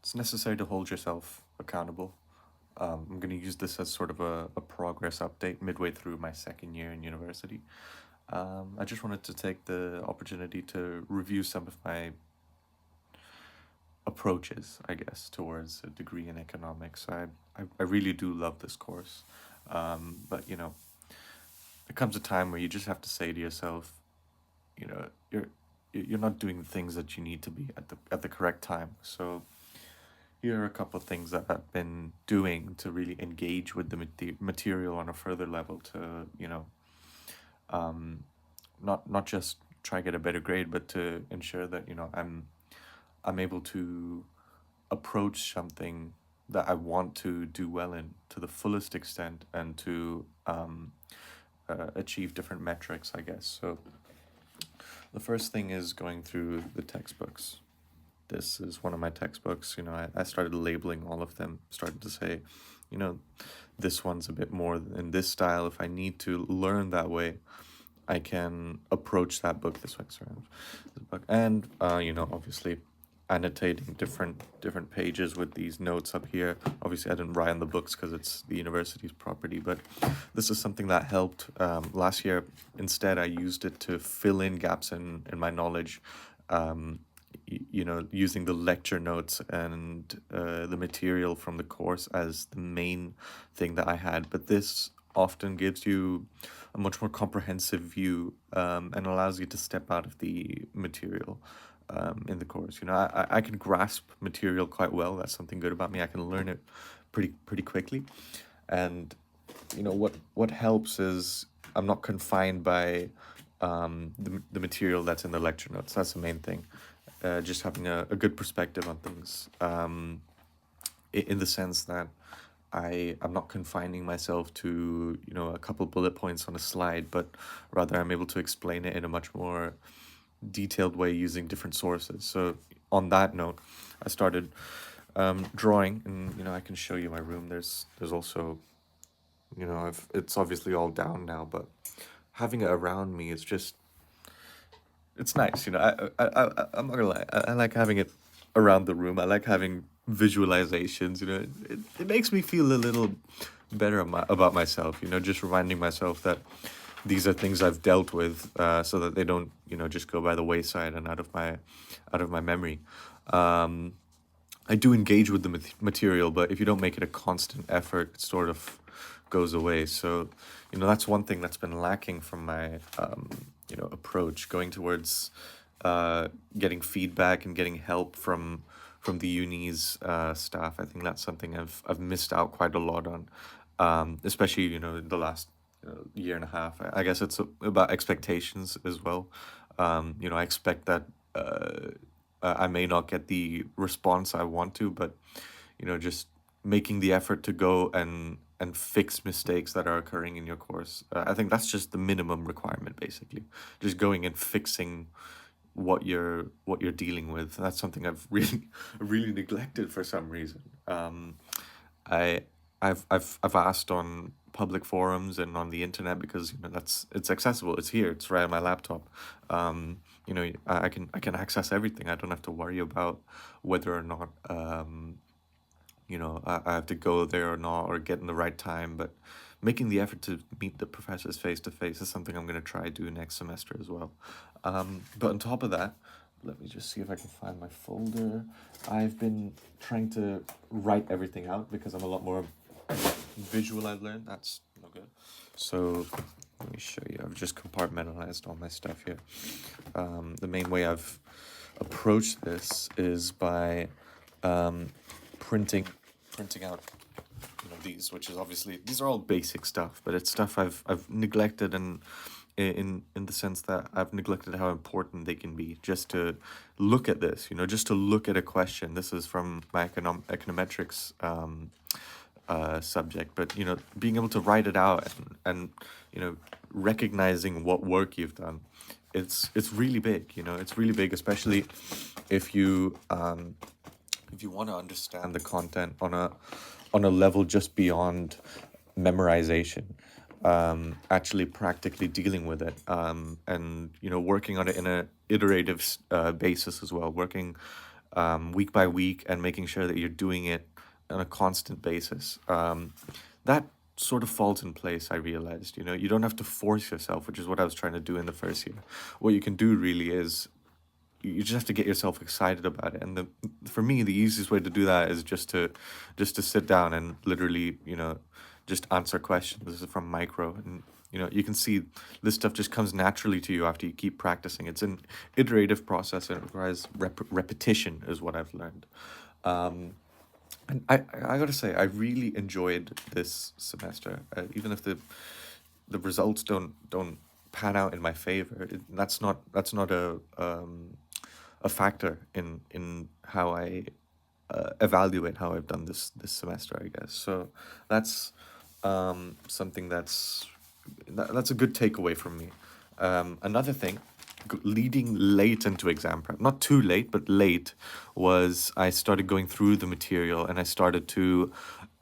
it's necessary to hold yourself accountable. I'm going to use this as sort of a progress update midway through my second year in university. I just wanted to take the opportunity to review some of my approaches, I guess, towards a degree in economics. I really do love this course. But, there comes a time where you just have to say to yourself, you know, you're not doing the things that you need to be at the correct time. So here are a couple of things that I've been doing to really engage with the material on a further level to, um, not just try to get a better grade, but to ensure that, I'm able to approach something that I want to do well in to the fullest extent and to achieve different metrics, I guess. So the first thing is going through the textbooks. This is one of my textbooks. I started labeling all of them, started to say, you know, this one's a bit more in this style. If I need to learn that way, I can approach that book this way. Sorry, this book. And, obviously annotating different pages with these notes up here. Obviously, I didn't write on the books because it's the university's property, but this is something that helped last year. Instead, I used it to fill in gaps in my knowledge, using the lecture notes and the material from the course as the main thing that I had. But this often gives you a much more comprehensive view, and allows you to step out of the material in the course. I can grasp material quite well. That's something good about me. I can learn it pretty quickly. And what helps is I'm not confined by the material that's in the lecture notes. That's the main thing. Just having a good perspective on things, in the sense that I'm not confining myself to a couple bullet points on a slide, but rather I'm able to explain it in a much more detailed way using different sources. So on that note, I started drawing, and I can show you my room. There's also, it's obviously all down now, but having it around me is just, it's nice. I'm not gonna lie. I like having it around the room. I like having visualizations. It makes me feel a little better about myself. Just reminding myself that these are things I've dealt with, so that they don't just go by the wayside and out of my memory. I do engage with the material, but if you don't make it a constant effort, it sort of goes away. So, that's one thing that's been lacking from my, approach, going towards getting feedback and getting help from the uni's staff. I think that's something I've missed out quite a lot on, especially in the last year and a half. I guess it's about expectations as well. I expect that I may not get the response I want to, but just making the effort to go and fix mistakes that are occurring in your course. I think that's just the minimum requirement, basically. Just going and fixing what you're dealing with. That's something I've really really neglected for some reason. I I've asked on public forums and on the internet because it's accessible. It's here. It's right on my laptop. I can access everything. I don't have to worry about whether or not I have to go there or not, or get in the right time. But making the effort to meet the professors face to face is something I'm going to try do next semester as well. But on top of that, let me just see if I can find my folder. I've been trying to write everything out because I'm a lot more visual, I've learned. That's no good. So let me show you. I've just compartmentalized all my stuff here. The main way I've approached this is by printing out these, which is obviously, these are all basic stuff, but it's stuff I've neglected, and in the sense that I've neglected how important they can be. Just to look at this, just to look at a question. This is from my econometrics subject, but being able to write it out and recognizing what work you've done, it's really big. It's really big, especially if you want to understand the content on a level just beyond memorization. Actually practically dealing with it, and working on it in a iterative basis as well, working week by week, and making sure that you're doing it on a constant basis. That sort of falls in place, I realized. You don't have to force yourself, which is what I was trying to do in the first year. What you can do really is you just have to get yourself excited about it. And for me, the easiest way to do that is just to sit down and literally, just answer questions. This is from Micro, and you can see this stuff just comes naturally to you after you keep practicing. It's an iterative process, and it requires repetition, is what I've learned. And I gotta say, I really enjoyed this semester, even if the results don't pan out in my favor. That's not a factor in how I evaluate how I've done this semester, I guess. So that's something that's a good takeaway from me. Another thing, leading late into exam prep, not too late, but late, was I started going through the material, and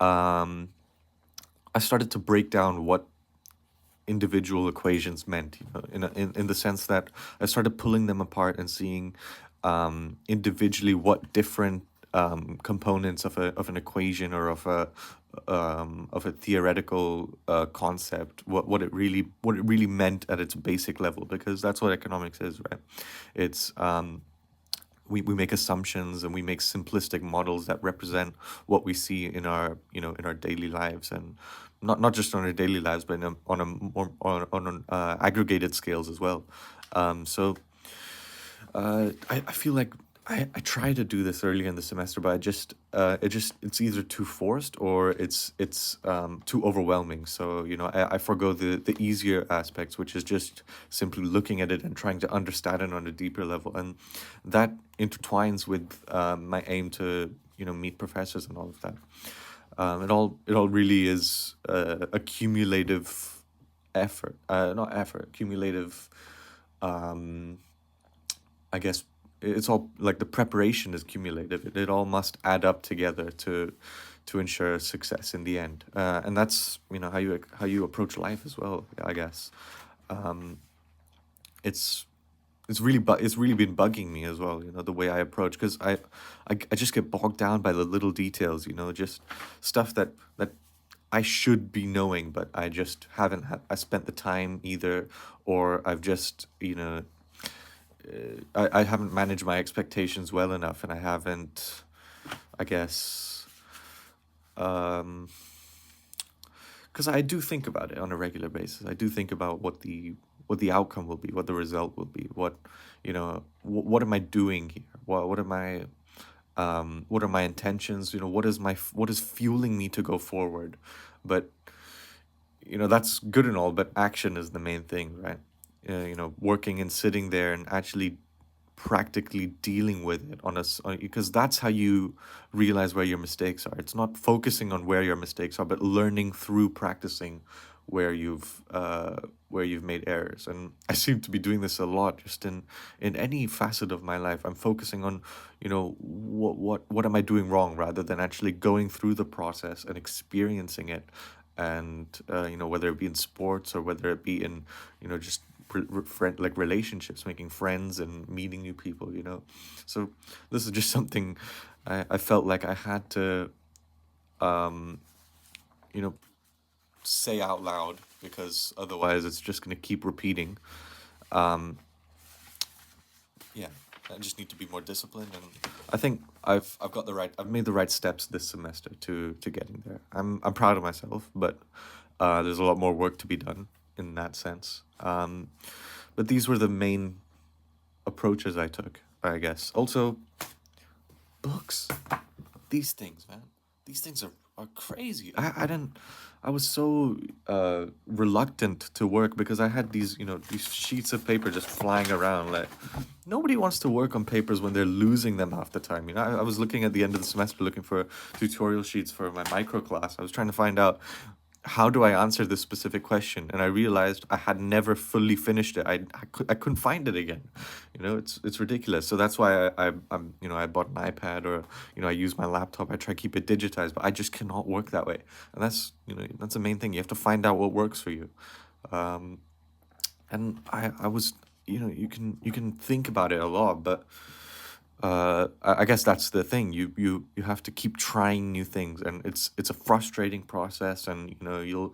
um, I started to break down what individual equations meant, in the sense that I started pulling them apart and seeing individually what different components of an equation, or of a theoretical concept, what it really meant at its basic level, because that's what economics is, right? It's we make assumptions, and we make simplistic models that represent what we see in our daily lives, and not just on our daily lives, but on a more on aggregated scales as well. So I feel like I try to do this early in the semester, but it's either too forced, or it's too overwhelming. So I forgo the easier aspects, which is just simply looking at it and trying to understand it on a deeper level, and that intertwines with my aim to meet professors and all of that. It all really is a cumulative effort, not effort, cumulative. Um, I guess it's all like the preparation is cumulative. It all must add up together to ensure success in the end. And that's how you approach life as well, I guess. Um, it's it's really been bugging me as well, the way I approach, because I just get bogged down by the little details, just stuff that I should be knowing, but I just haven't I spent the time either, or I've just I haven't managed my expectations well enough, and I haven't, I guess, um, because I do think about it on a regular basis. I do think about what the outcome will be, what the result will be, what am I doing here? What are my intentions? What is fueling me to go forward? But that's good and all, but action is the main thing, right? Working and sitting there and actually practically dealing with it because that's how you realize where your mistakes are. It's not focusing on where your mistakes are, but learning through practicing where you've made errors. And I seem to be doing this a lot, just in any facet of my life. I'm focusing on what am I doing wrong, rather than actually going through the process and experiencing it. And whether it be in sports, or whether it be in just like relationships, making friends and meeting new people. So this is just something I felt like I had to um you know say out loud, because otherwise it's just going to keep repeating. um yeah, I just need to be more disciplined, and I think I've made the right steps this semester to getting there. I'm proud of myself, but there's a lot more work to be done in that sense. But these were the main approaches I took, I guess. Also, books. These things, man. These things are crazy. I was so reluctant to work, because I had these sheets of paper just flying around. Like, nobody wants to work on papers when they're losing them half the time. I was looking at the end of the semester, looking for tutorial sheets for my micro class. I was trying to find out, how do I answer this specific question? And I realized I had never fully finished it. I couldn't find it again. It's ridiculous. So that's why I bought an iPad, or I use my laptop. I try to keep it digitized, but I just cannot work that way. And that's the main thing. You have to find out what works for you. Um, and I was, you can think about it a lot, but I guess that's the thing. You have to keep trying new things, and it's a frustrating process. And you'll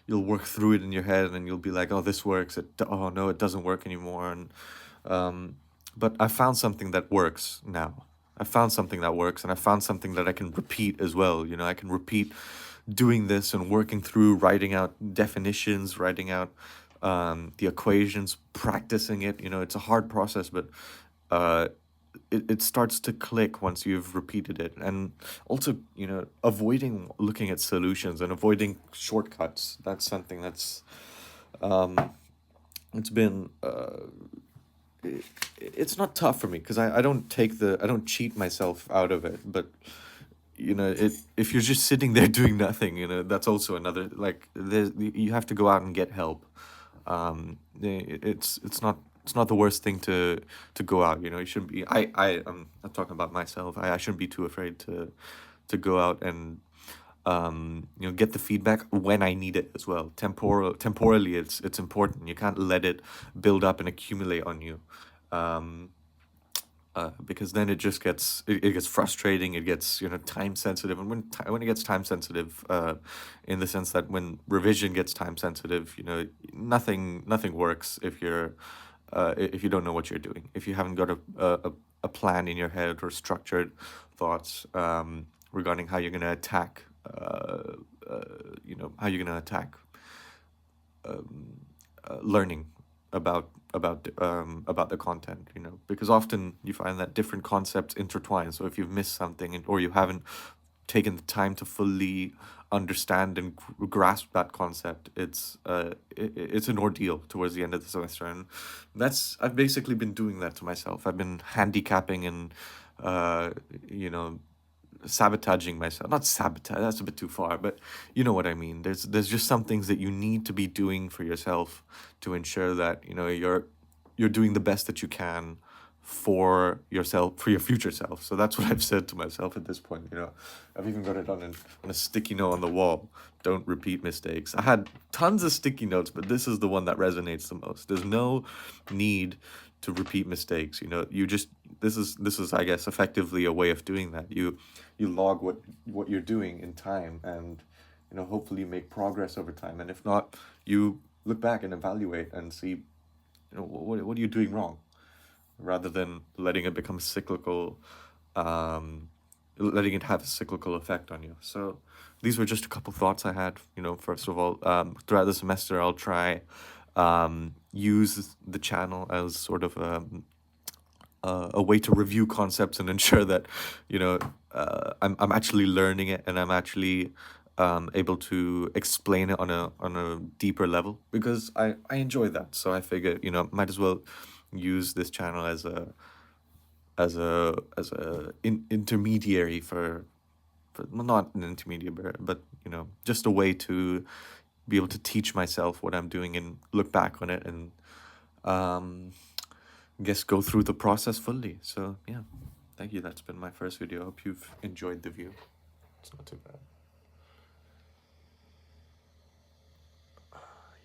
work through it in your head, and you'll be like, oh, this works. Oh no, it doesn't work anymore. And but I found something that works now. I found something that works, and I found something that I can repeat as well. I can repeat doing this and working through, writing out definitions, writing out the equations, practicing it. It's a hard process, but uh, it starts to click once you've repeated it. And also, avoiding looking at solutions and avoiding shortcuts. That's something that's it's been it's not tough for me because I don't cheat myself out of it. But if you're just sitting there doing nothing, that's also another, like, you have to go out and get help. It's not the worst thing to go out. You shouldn't be. I'm not talking about myself. I shouldn't be too afraid to go out and get the feedback when I need it as well. Temporally, it's important. You can't let it build up and accumulate on you. Um, because then it gets frustrating. It gets time sensitive, and when it gets time sensitive, in the sense that when revision gets time sensitive, nothing works if you don't know what you're doing. If you haven't got a plan in your head or structured thoughts regarding how you're going to attack, how you're going to attack learning about the content, because often you find that different concepts intertwine. So if you've missed something, or you haven't taken the time to fully understand and grasp that concept, it's an ordeal towards the end of the semester. And I've basically been doing that to myself. I've been handicapping and uh you know sabotaging myself. Not sabotage, that's a bit too far, but you know what I mean. There's just some things that you need to be doing for yourself to ensure that you're doing the best that you can for yourself, for your future self. So that's what I've said to myself at this point. I've even got it on a sticky note on the wall. Don't repeat mistakes. I had tons of sticky notes, but this is the one that resonates the most. There's no need to repeat mistakes. This is I guess effectively a way of doing that. You log what you're doing in time, and hopefully make progress over time. And if not, you look back and evaluate and see, what are you doing wrong, rather than letting it become cyclical, um, letting it have a cyclical effect on you. So these were just a couple thoughts I had. First of all, throughout the semester, I'll try use the channel as sort of a way to review concepts and ensure that I'm actually learning it, and I'm actually able to explain it on a deeper level, because I enjoy that. So I figure might as well use this channel as a intermediary for, well, not an intermediary, but just a way to be able to teach myself what I'm doing and look back on it, and um guess go through the process fully. So yeah, thank you. That's been my first video. Hope you've enjoyed the view. It's not too bad.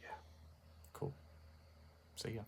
Yeah, cool. See ya.